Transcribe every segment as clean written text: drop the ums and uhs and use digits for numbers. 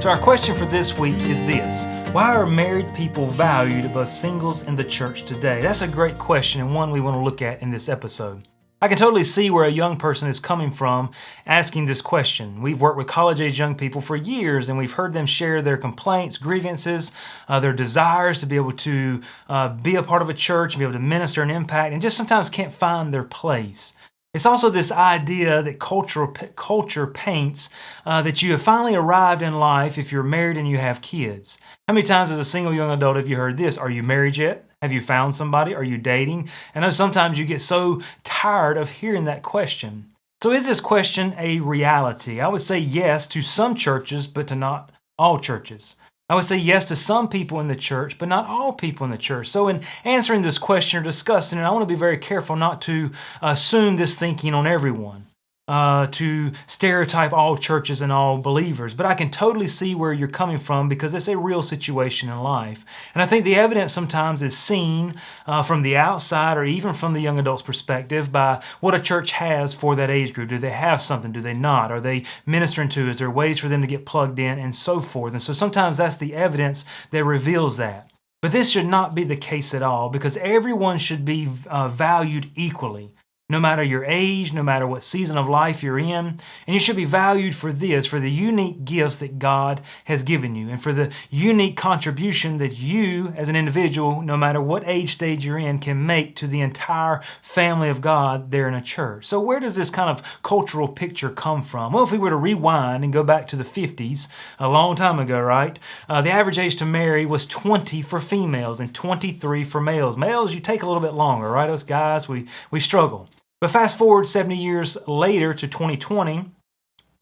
So our question for this week is this: why are married people valued above singles in the church today? That's a great question and one we want to look at in this episode. I can totally see where a young person is coming from asking this question. We've worked with college-age young people for years, and we've heard them share their complaints, grievances, their desires to be able to be a part of a church and be able to minister and impact, and just sometimes can't find their place. It's also this idea that culture paints that you have finally arrived in life if you're married and you have kids. How many times as a single young adult have you heard this? Are you married yet? Have you found somebody? Are you dating? I know sometimes you get so tired of hearing that question. So is this question a reality? I would say yes to some churches, but to not all churches. I would say yes to some people in the church, but not all people in the church. So in answering this question or discussing it, I want to be very careful not to assume this thinking on everyone, to stereotype all churches and all believers. But I can totally see where you're coming from because it's a real situation in life. And I think the evidence sometimes is seen from the outside or even from the young adult's perspective by what a church has for that age group. Do they have something? Do they not? Are they ministering to? Is there ways for them to get plugged in and so forth? And so sometimes that's the evidence that reveals that. But this should not be the case at all because everyone should be valued equally. No matter your age, no matter what season of life you're in. And you should be valued for this, for the unique gifts that God has given you, and for the unique contribution that you as an individual, no matter what age stage you're in, can make to the entire family of God there in a church. So where does this kind of cultural picture come from? Well, if we were to rewind and go back to the 50s, a long time ago, right? The average age to marry was 20 for females and 23 for males. Males, you take a little bit longer, right? Us guys, we struggle. But fast forward 70 years later to 2020,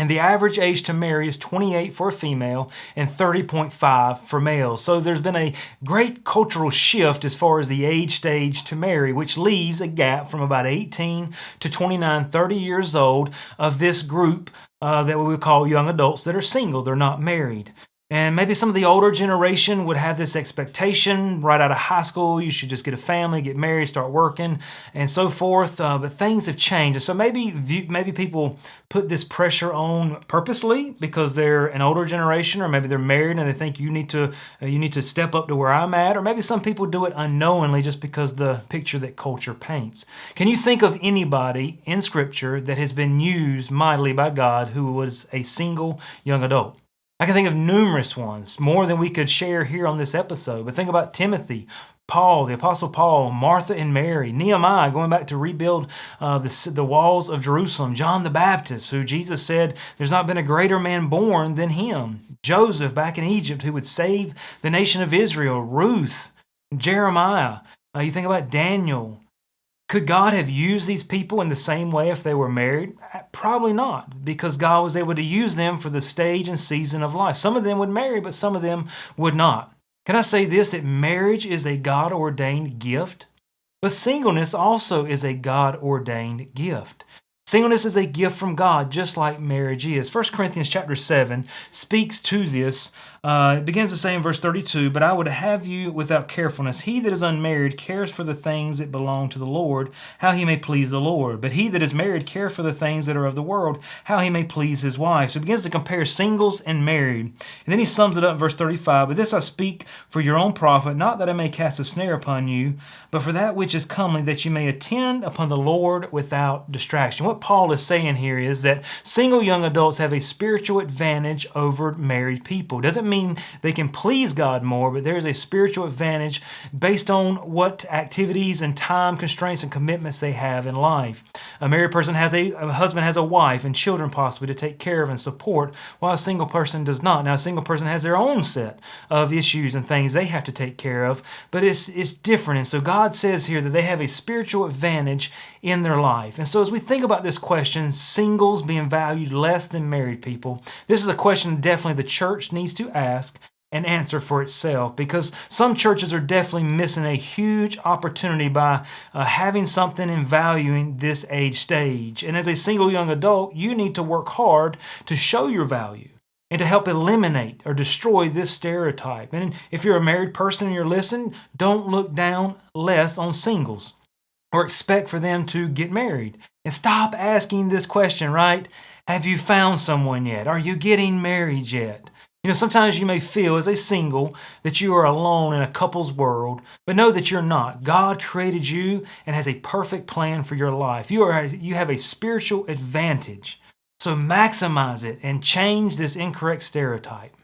and the average age to marry is 28 for a female and 30.5 for males. So there's been a great cultural shift as far as the age stage to marry, which leaves a gap from about 18 to 29, 30 years old of this group that we would call young adults that are single. They're not married. And maybe some of the older generation would have this expectation right out of high school, you should just get a family, get married, start working, and so forth. But things have changed. And so maybe people put this pressure on purposely because they're an older generation, or maybe they're married and they think you need to step up to where I'm at, or maybe some people do it unknowingly just because the picture that culture paints. Can you think of anybody in Scripture that has been used mightily by God who was a single young adult? I can think of numerous ones, more than we could share here on this episode. But think about Timothy, Paul, the Apostle Paul, Martha and Mary, Nehemiah, going back to rebuild the walls of Jerusalem, John the Baptist, who Jesus said, there's not been a greater man born than him, Joseph back in Egypt, who would save the nation of Israel, Ruth, Jeremiah. You think about Daniel. Could God have used these people in the same way if they were married? Probably not, because God was able to use them for the stage and season of life. Some of them would marry, but some of them would not. Can I say this, that marriage is a God-ordained gift? But singleness also is a God-ordained gift. Singleness is a gift from God, just like marriage is. 1 Corinthians chapter 7 speaks to this. It begins to say in verse 32, "But I would have you without carefulness. He that is unmarried cares for the things that belong to the Lord, how he may please the Lord. But he that is married cares for the things that are of the world, how he may please his wife." So he begins to compare singles and married. And then he sums it up in verse 35, "But this I speak for your own profit, not that I may cast a snare upon you, but for that which is comely, that you may attend upon the Lord without distraction." What Paul is saying here is that single young adults have a spiritual advantage over married people. Doesn't mean they can please God more, but there is a spiritual advantage based on what activities and time constraints and commitments they have in life. A married person has a husband has a wife and children possibly to take care of and support, while a single person does not. Now, a single person has their own set of issues and things they have to take care of, but it's different. And so God says here that they have a spiritual advantage in their life. And so as we think about this question, singles being valued less than married people, this is a question definitely the church needs to ask and answer for itself, because some churches are definitely missing a huge opportunity by having something and valuing this age stage. And as a single young adult, you need to work hard to show your value and to help eliminate or destroy this stereotype. And if you're a married person and you're listening, don't look down less on singles or expect for them to get married. And stop asking this question, right? Have you found someone yet? Are you getting married yet? Sometimes you may feel as a single that you are alone in a couple's world, but know that you're not. God created you and has a perfect plan for your life. You have a spiritual advantage. So maximize it and change this incorrect stereotype.